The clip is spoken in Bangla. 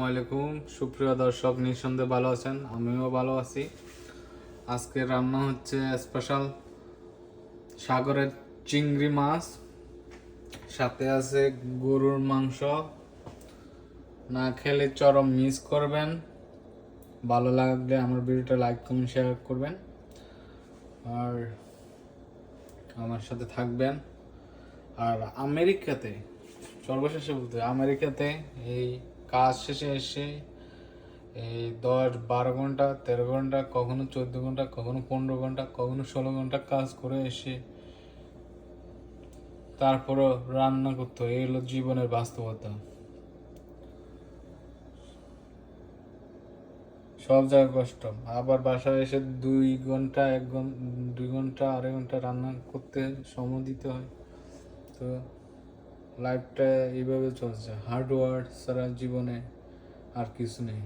আসসালামাইকুম সুপ্রিয় দর্শক, নিঃসন্দেহে ভালো আছেন, আমিও ভালো আছি। আজকে রান্না হচ্ছে স্পেশাল সাগরের চিংড়ি মাছ, সাথে আছে গরুর মাংস। না খেলে চরম মিস করবেন। ভালো লাগলে আমার ভিডিওটা লাইক কমেন্ট শেয়ার করবেন আর আমার সাথে থাকবেন। আর আমেরিকাতে, সর্বশেষে বলতে আমেরিকাতে এই কাজ শেষে এসে এই 10-12 ঘন্টা 13 ঘন্টা, কখনো 14 ঘন্টা, কখনো 15 ঘন্টা, কখনো 16 ঘন্টা কাজ করে এসে তারপরও রান্না করতে হয়। এই হলো জীবনের বাস্তবতা। সব জায়গায় কষ্ট, আবার বাসায় এসে 2 ঘন্টা 1 ঘন্টা 2 ঘন্টা 2.5 ঘন্টা রান্না করতে সময় দিতে হয়। তো লাইফটা এইভাবে চলছে, হার্ড ওয়ার্ক ছাড়া জীবনে আর কিছু নেই।